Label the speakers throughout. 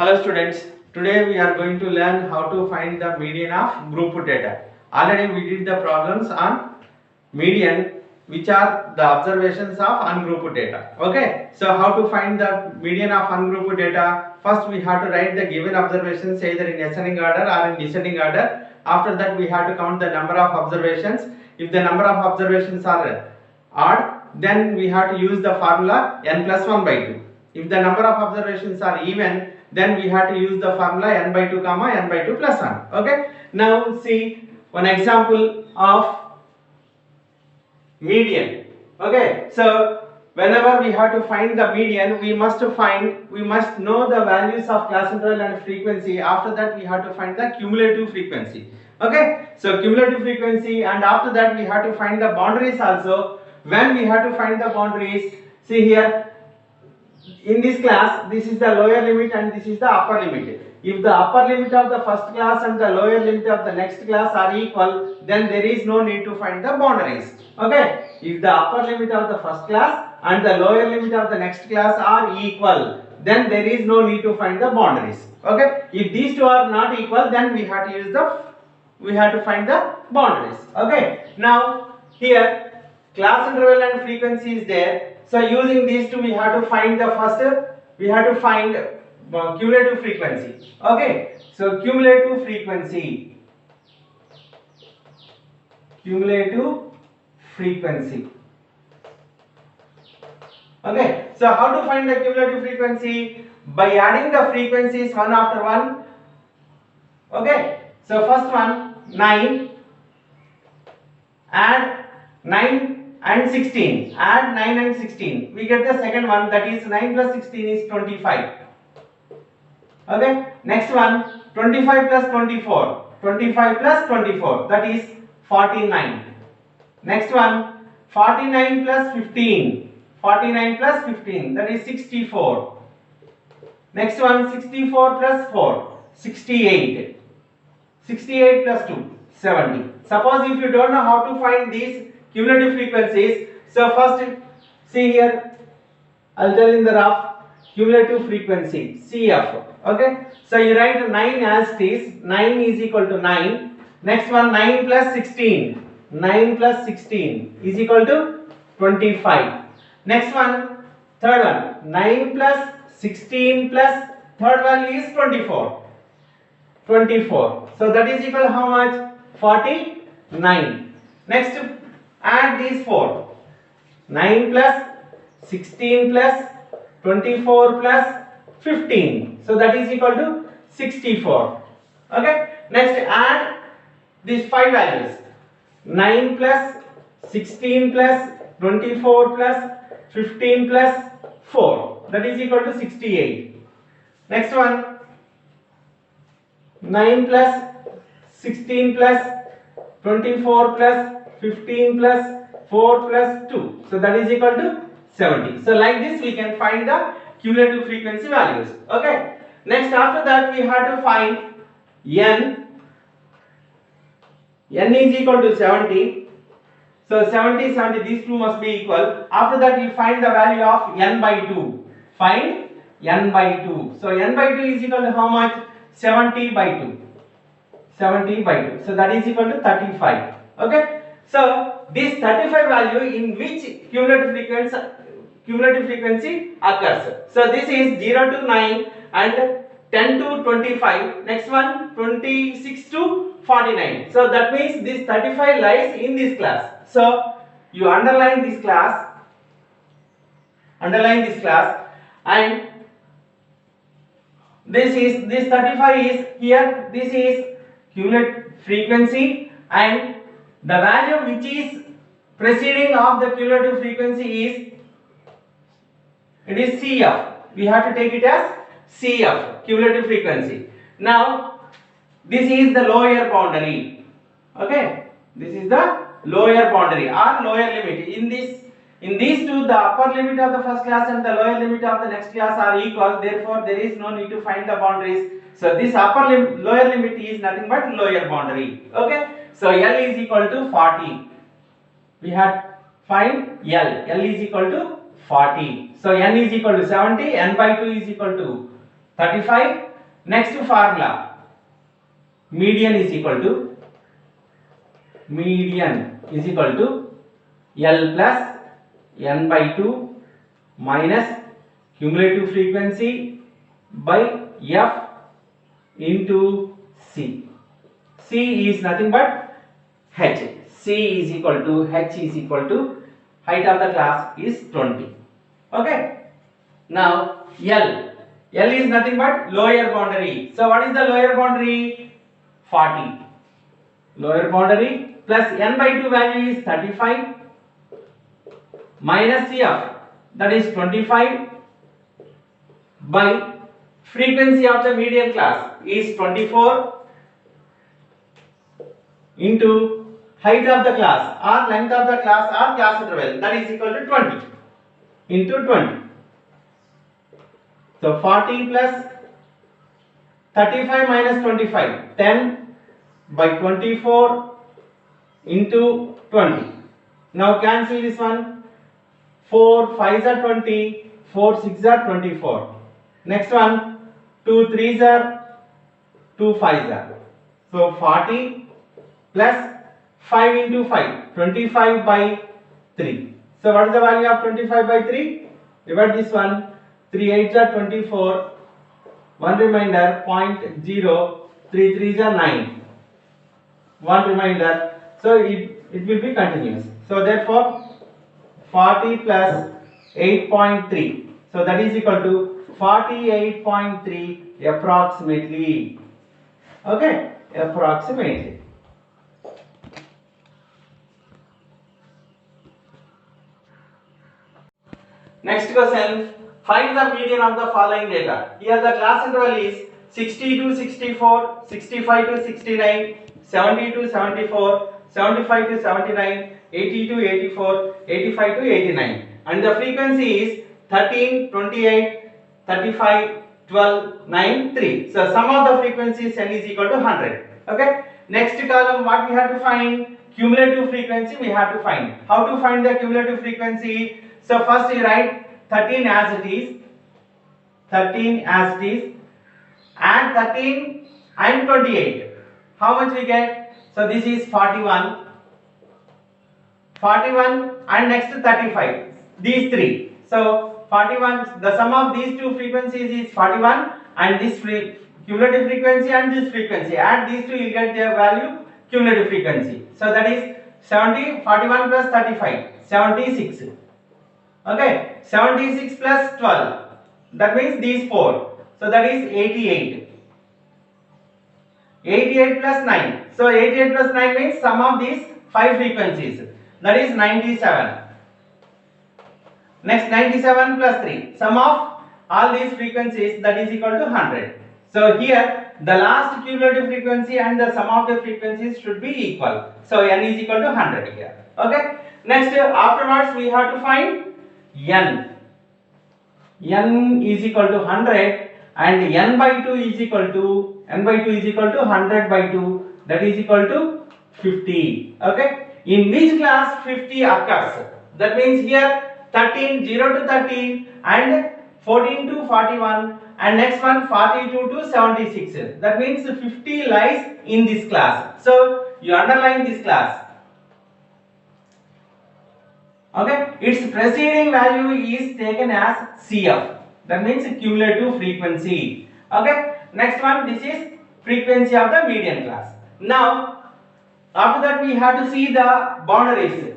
Speaker 1: Hello students, today we are going to learn how to find the median of group data. Already we did the problems on median, which are the observations of ungrouped data. Okay, so how to find the median of ungrouped data? First we have to write the given observations either in ascending order or in descending order. After that we have to count the number of observations. If the number of observations are odd, then we have to use the formula n plus 1 by 2. If the number of observations are even, then we have to use the formula n by 2 comma n by 2 plus 1. Okay, now see one example of median. Okay, so whenever we have to find the median, we must know the values of class interval and frequency. After that we have to find the cumulative frequency. Okay, so cumulative frequency, and after that we have to find the boundaries also. When we have to find the boundaries, see here in this class, this is the lower limit and this is the upper limit. If the upper limit of the first class and the lower limit of the next class are equal, then there is no need to find the boundaries. Okay, if the upper limit of the first class and the lower limit of the next class are equal, then there is no need to find the boundaries. Okay, if these two are not equal, then we have to find the boundaries. Okay, now here class interval and frequency is there. So using these two we have to find cumulative frequency. Okay, so cumulative frequency. Okay, so how to find the cumulative frequency? By adding the frequencies one after one. Okay, so first one 9, add 9 and 16, add 9 and 16, we get the second one, that is 9 plus 16 is 25. Okay, next one 25 plus 24, 25 plus 24, that is 49. Next one 49 plus 15, 49 plus 15, that is 64. Next one 64 plus 4, 68. 68 plus 2, 70. Suppose if you don't know how to find these cumulative frequencies, so first see here, I'll tell in the rough cumulative frequency CF. Okay, so you write 9 as it is, 9 is equal to 9. Next one 9 plus 16, 9 plus 16 is equal to 25. Next one, third one 9 plus 16 plus third one is 24. 24. So that is equal to how much? 49. Next, add these four. 9 plus 16 plus 24 plus 15. So that is equal to 64. Okay. Next, add these five values. 9 plus 16 plus 24 plus 15 plus 4. That is equal to 68. Next one. 9 plus 16 plus 24 plus 15 plus 4 plus 2. So that is equal to 70. So like this we can find the cumulative frequency values. Okay. Next, after that we have to find n. N is equal to 70. So 70, 70, these two must be equal. After that we find the value of n by 2. Find n by 2. So n by 2 is equal to how much? 70 by 2. 70 by 2. So that is equal to 35. Okay. So this 35 value in which cumulative frequency occurs. So this is 0 to 9 and 10 to 25. Next one 26 to 49. So that means this 35 lies in this class. So you underline this class. And this 35 is here, this is cumulative frequency, and the value which is preceding of the cumulative frequency is CF. We have to take it as CF, cumulative frequency. Now this is the lower boundary. Okay, this is the lower boundary or lower limit. In these two, the upper limit of the first class and the lower limit of the next class are equal. Therefore, there is no need to find the boundaries. So this lower limit is nothing but lower boundary. Okay. So L is equal to 40. We had find L. L is equal to 40. So N is equal to 70. N by 2 is equal to 35. Next formula, median is equal to L plus n by 2 minus cumulative frequency by F into C. C is nothing but H. C is equal to H is equal to height of the class is 20. Okay. Now L. L is nothing but lower boundary. So what is the lower boundary? 40. Lower boundary plus n by 2 value is 35 minus F, that is 25, by frequency of the median class is 24 into height of the class or length of the class or class interval, that is equal to 20 into 20. So 40 plus 35 minus 25, 10 by 24 into 20. Now cancel this one. 4 5s are 20, 4 6s are 24. Next one, 2 3s are 2 5s are. So 40 plus 5 into 5, 25 by 3. So what is the value of 25 by 3? Divide this one. 3 8s are 24. One remainder, 0.0. 3 3s are 9. One remainder. So it will be continuous. So therefore 40 plus 8.3. So that is equal to 48.3 approximately. Okay, approximately. Next question, find the median of the following data. Here the class interval is 60 to 64, 65 to 69, 70 to 74, 75 to 79, 80 to 84, 85 to 89, and the frequency is 13, 28, 35, 12, 9, 3. So sum of the frequencies n is equal to 100. Okay. Next column, what we have to find? Cumulative frequency we have to find. How to find the cumulative frequency? So first you write 13 as it is, 13 as it is, and 13 and 28. How much we get? So this is 41, 41 and next 35. These three. So 41, the sum of these two frequencies is 41, and this cumulative frequency and this frequency. Add these two, you get their value, cumulative frequency. So that is 70, 41 plus 35, 76. Okay, 76 plus 12, that means these four. So that is 88. 88 plus 9. So 88 plus 9 means sum of these five frequencies. That is 97. Next 97 plus 3. Sum of all these frequencies, that is equal to 100. So here the last cumulative frequency and the sum of the frequencies should be equal. So n is equal to 100 here. Okay. Next afterwards we have to find n. N is equal to 100 and n by 2 is equal to 100 by 2, that is equal to 50. Okay. In which class 50 occurs? That means here 13, 0 to 13 and 14 to 41 and next one 42 to 76. That means 50 lies in this class. So you underline this class. Okay, its preceding value is taken as CF. That means cumulative frequency. Okay, next one, this is frequency of the median class. Now, after that we have to see the boundaries,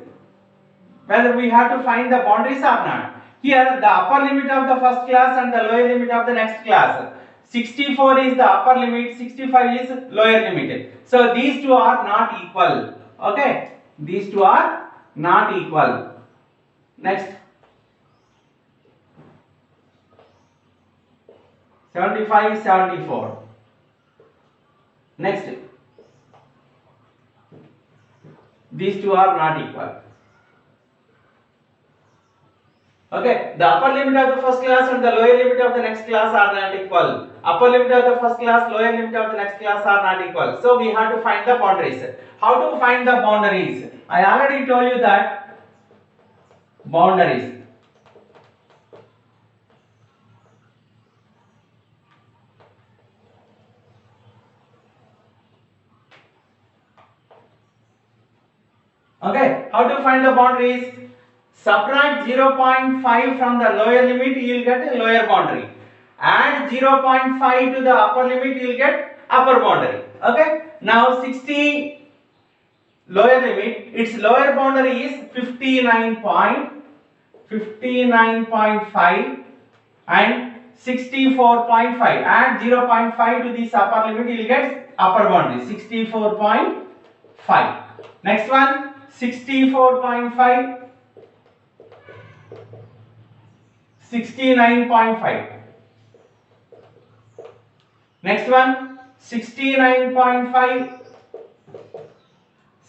Speaker 1: whether we have to find the boundaries or not. Here the upper limit of the first class and the lower limit of the next class. 64 is the upper limit, 65 is lower limit. So these two are not equal. Okay, these two are not equal. Next, 75, 74. Next, these two are not equal. Okay, the upper limit of the first class and the lower limit of the next class are not equal. Upper limit of the first class, lower limit of the next class are not equal. So we have to find the boundaries. How to find the boundaries? I already told you that boundaries. how to find the boundaries? Subtract 0.5 from the lower limit, you will get a lower boundary. Add 0.5 to the upper limit, you will get upper boundary. Okay. Now 60 lower limit, its lower boundary is 59.5 and 64.5. Add 0.5 to this upper limit, you will get upper boundary 64.5. Next one 64.5, 69.5. Next one 69.5,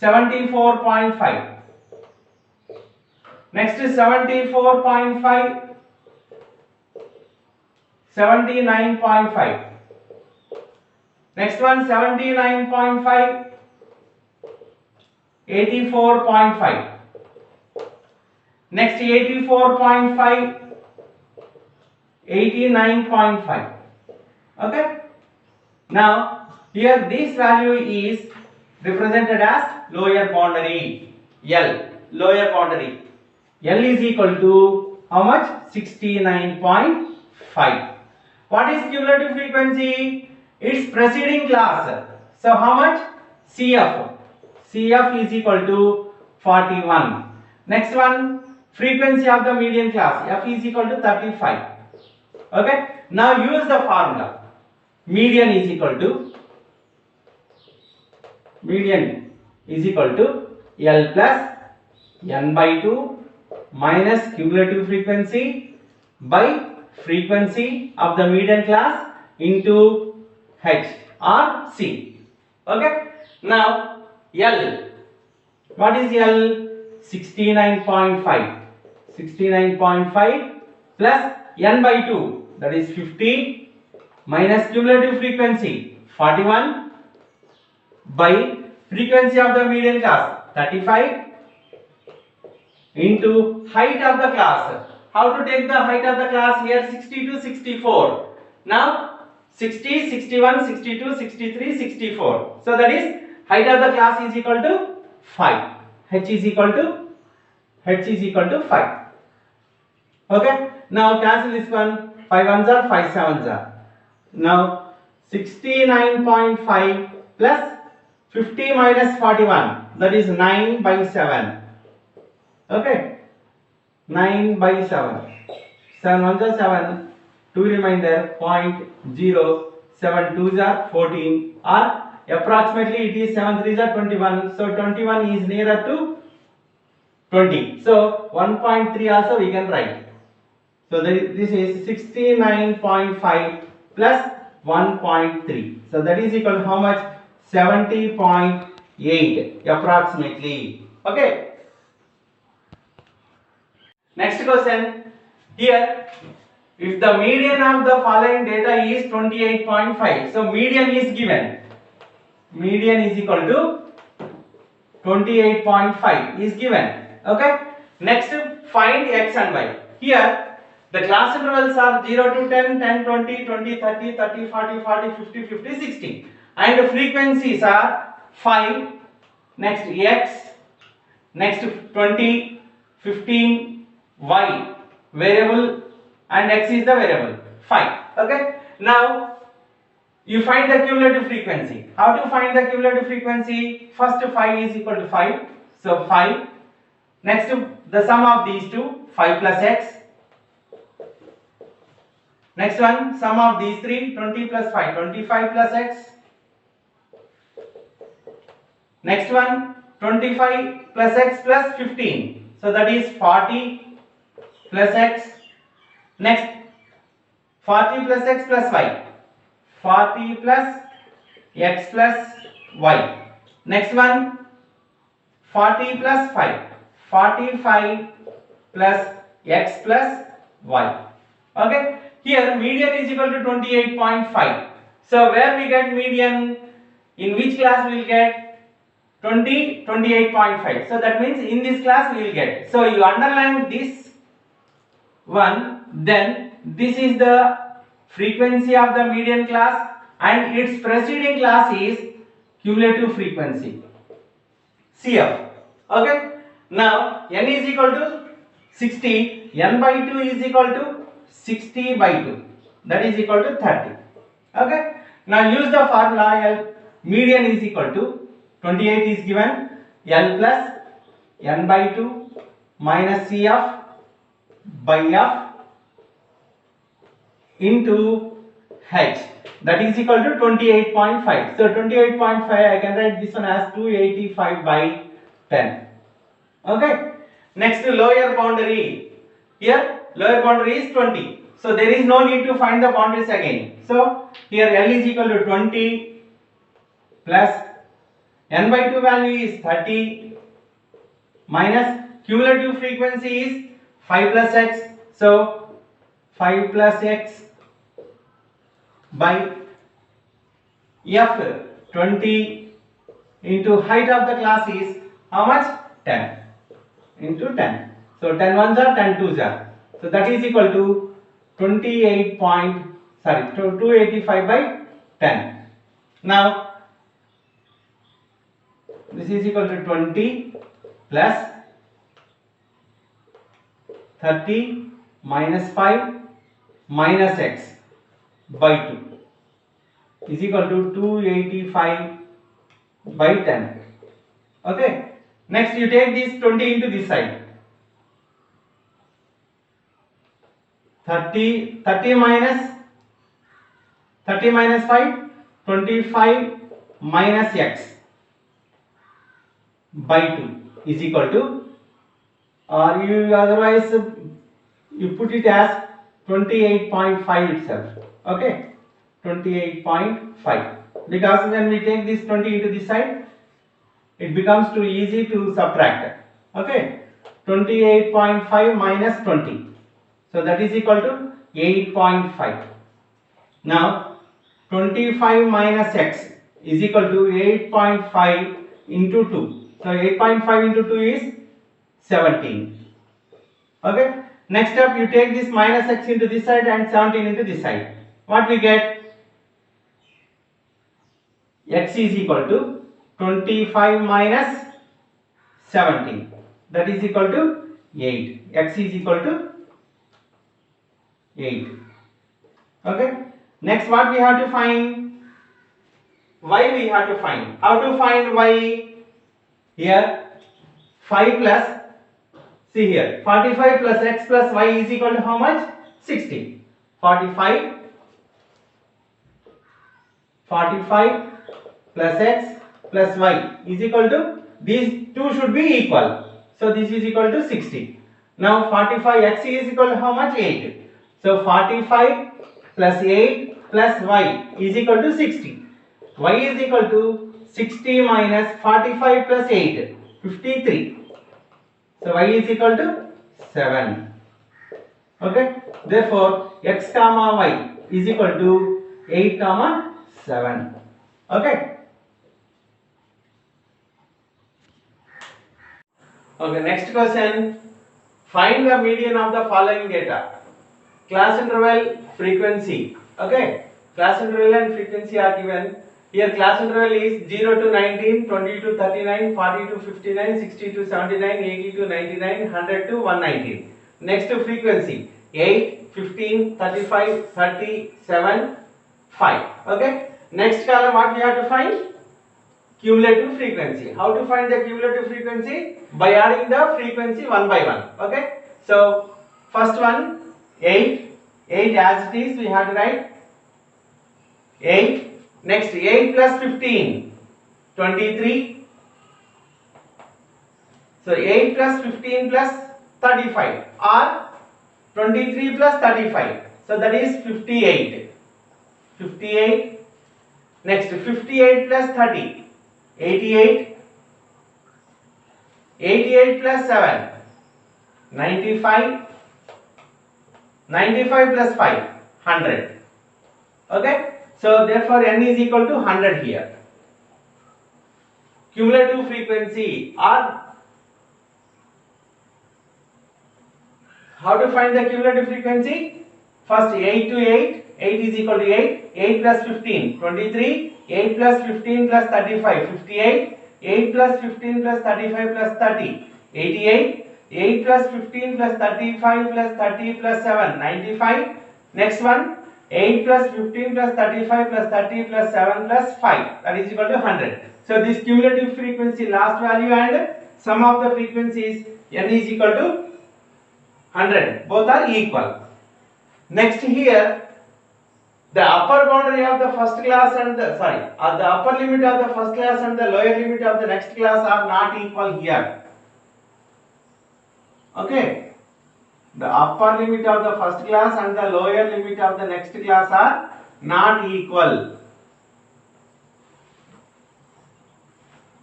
Speaker 1: 74.5. Next is 74.5, 79.5. Next one 79.5, 84.5. Next 84.5, 89.5. Okay. Now here this value is represented as lower boundary, L, lower boundary. L is equal to how much? 69.5. What is cumulative frequency? Its preceding class. So how much? CF. CF is equal to 41. Next one, frequency of the median class. F is equal to 35. Okay. Now use the formula. Median is equal to L plus n by 2 minus cumulative frequency by frequency of the median class into H or C. Okay. Now L, what is L? 69.5. 69.5 plus n by 2, that is 50, minus cumulative frequency 41 by frequency of the median class 35 into height of the class. How to take the height of the class? Here 60 to 64. Now 60, 61, 62, 63, 64. So that is height of the class is equal to 5. H is equal to 5. Okay. Now cancel this one. 5 ones are 5 sevens are. Now 69.5 plus 50 minus 41, that is 9 by 7. Okay. 9 by 7. 7 ones are 7. 2 remainder 0.0. 7 twos are 14, or approximately it is 7 threes are 21. So 21 is nearer to 20. So 1.3 also we can write. So this is 69.5 plus 1.3. So that is equal to how much? 70.8 approximately. Okay. Next question. Here, if the median of the following data is 28.5, so median is given. Median is equal to 28.5 is given. Okay. Next, find x and y. Here, the class intervals are 0 to 10, 10, 20, 20, 30, 30, 40, 40, 50, 50, 60. And the frequencies are 5, next x, next 20, 15, y, variable, and x is the variable, 5. Okay. Now, you find the cumulative frequency. How to find the cumulative frequency? First 5 is equal to 5. So 5. Next, the sum of these two, 5 plus x. Next one, sum of these three, 20 plus 5, 25 plus x. Next one, 25 plus x plus 15. So that is 40 plus x. Next, 40 plus x plus y. 40 plus x plus y. Next one, 40 plus 5. 45 plus x plus y. Okay. Here median is equal to 28.5. So where we get median? In which class we will get? 28.5. So that means in this class we will get. So you underline this one, then this is the frequency of the median class and its preceding class is cumulative frequency, CF. Okay. Now n is equal to 60, n by 2 is equal to 60 by 2, that is equal to 30. Okay, now use the formula L median is equal to 28 is given, L plus n by 2 minus C of by of into H, that is equal to 28.5. So 28.5 I can write this one as 285 by 10. Okay, next lower boundary. Here lower boundary is 20. So there is no need to find the boundaries again. So here L is equal to 20 plus n by 2 value is 30 minus cumulative frequency is 5 plus x. So 5 plus x by f 20 into height of the class is how much? 10 into 10. So 10 ones are 10 twos are. So that is equal to 285 by 10. Now this is equal to 20 plus 30 minus 5 minus x by 2 is equal to 285 by 10. Okay, next you take this 20 into this side. 30 minus 5, 25 minus x by 2 is equal to, or you otherwise you put it as 28.5 itself. Okay, 28.5, because when we take this 20 into this side, it becomes too easy to subtract. Okay, 28.5 minus 20, so that is equal to 8.5. Now 25 minus x is equal to 8.5 into 2. So 8.5 into 2 is 17. Okay, next up you take this minus x into this side and 17 into this side. What we get? X is equal to 25 minus 17, that is equal to 8. X is equal to 8. Okay, next what we have to find? Y we have to find. How to find y? Here 5 plus, see here 45 plus x plus y is equal to how much? 60. 45 plus x plus y is equal to, these two should be equal, so this is equal to 60. Now 45, x is equal to how much? 8. So 45 plus 8 plus y is equal to 60. Y is equal to 60 minus 45 plus 8, 53. So y is equal to 7. Okay, therefore x comma y is equal to 8 comma 7. Okay. Okay, next question. Find the median of the following data. Class interval, frequency. Okay, class interval and frequency are given. Here class interval is 0 to 19, 20 to 39, 40 to 59, 60 to 79, 80 to 99, 100 to 119. Next to frequency 8, 15, 35, 30, 7, 5. Okay, next column what we have to find? Cumulative frequency. How to find the cumulative frequency? By adding the frequency one by one. Okay, so first one 8 as it is we have to write 8. Next 8 plus 15, 23. So 8 plus 15 plus 35 or 23 plus 35. So that is 58. 58. Next 58 plus 30, 88. 88 plus 7, 95. 95 plus 5, 100. Okay, so therefore n is equal to 100 here. Cumulative frequency, or how to find the cumulative frequency? First 8 to 8, 8 is equal to 8, 8 plus 15, 23, 8 plus 15 plus 35, 58, 8 plus 15 plus 35 plus 30, 88. 8 plus 15 plus 35 plus 30 plus 7, 95. Next one, 8 plus 15 plus 35 plus 30 plus 7 plus 5, that is equal to 100. So this cumulative frequency last value and sum of the frequencies n is equal to 100. Both are equal. Next here, the upper boundary of the first class and the the upper limit of the first class and the lower limit of the next class are not equal here. Okay, the upper limit of the first class and the lower limit of the next class are not equal.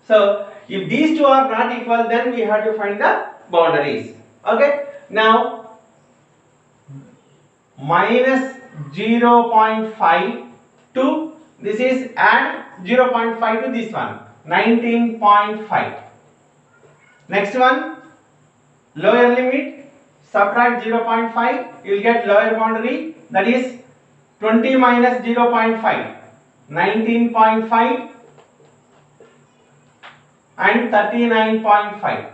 Speaker 1: So if these two are not equal, then we have to find the boundaries. Okay, now minus 0.5 to this is add 0.5 to this one, 19.5. Next one, lower limit, subtract 0.5, you will get lower boundary, that is 20 minus 0.5, 19.5 and 39.5.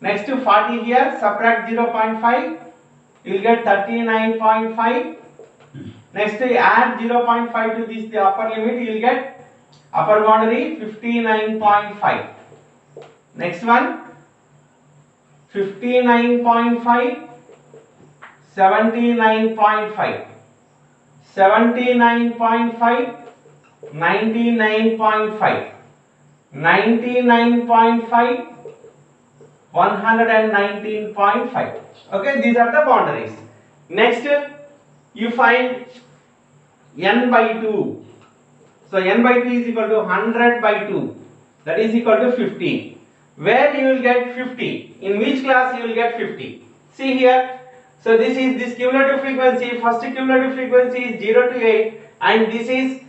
Speaker 1: Next to 40 here, subtract 0.5, you will get 39.5. Next to add 0.5 to this, the upper limit, you will get upper boundary 59.5. Next one, 59.5, 79.5, 79.5, 99.5, 99.5, 119.5. Okay, these are the boundaries. Next, you find n by 2. So n by 2 is equal to 100 by 2. That is equal to 50. Where you will get 50? In which class you will get 50? See here. So this is this cumulative frequency. First cumulative frequency is 0 to 8, and this is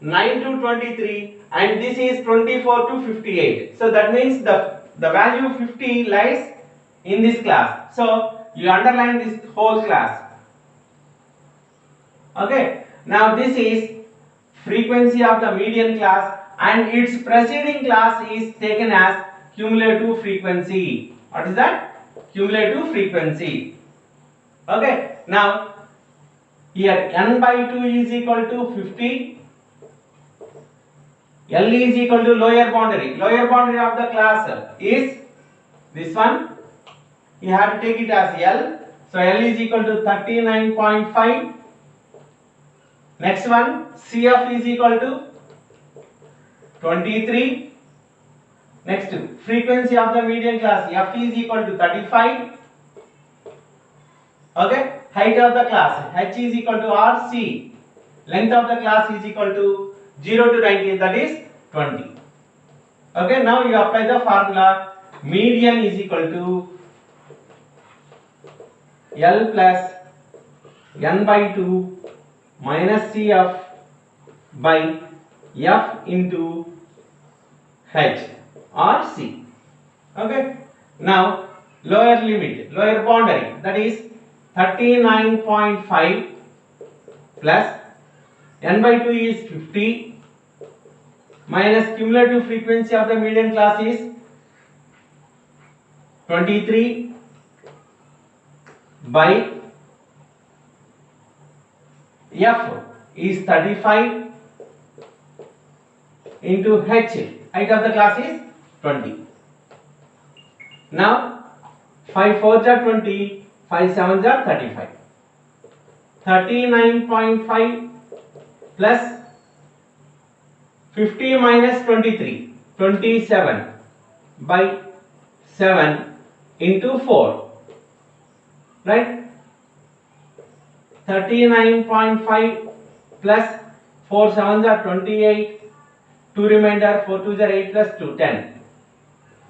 Speaker 1: 9 to 23, and this is 24 to 58. So that means the value 50 lies in this class. So you underline this whole class. Okay. Now this is frequency of the median class, and its preceding class is taken as cumulative frequency. What is that? Cumulative frequency. Okay. Now here n by 2 is equal to 50. L is equal to lower boundary. Lower boundary of the class is this one. You have to take it as L. So L is equal to 39.5. Next one, CF is equal to 23. Next, frequency of the median class, F is equal to 35. Okay, height of the class, H is equal to RC. Length of the class is equal to 0 to 19, that is 20. Okay, now you apply the formula. Median is equal to L plus n by 2 minus CF by F into H or C. Okay. Now lower limit, lower boundary, that is 39.5 plus n by 2 is 50 minus cumulative frequency of the median class is 23 by F is 35 into H, height of the class is 20. Now 5 4s are 20, 5 7s are 35. 39.5 plus 50 minus 23, 27 by 7 into 4, right? 39.5 plus 4 7s are 28, 2 remainder, 4 2s are 8 plus 2, 10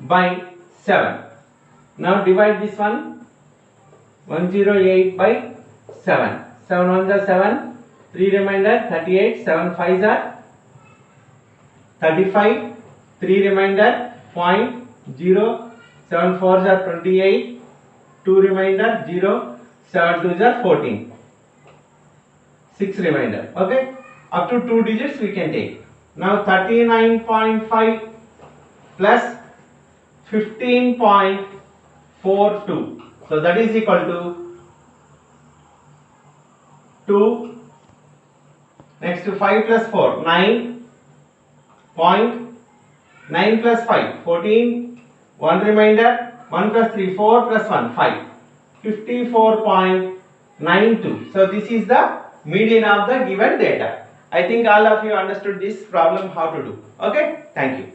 Speaker 1: by 7. Now divide this one, 108 by 7. 7 1s are 7, 3 remainder, 38, 7 5s are 35, 3 remainder, 0, 7 4s are 28, 2 remainder, 0, 7 2s are 14, 6 remainder. Okay, up to 2 digits we can take. Now 39.5 plus 15.42. So that is equal to 2. Next to 5 plus 4, 9.9 plus 5, 14. 1 remainder, 1 plus 3, 4 plus 1, 5. 54.92. So this is the median of the given data. I think all of you understood this problem how to do. Okay, thank you.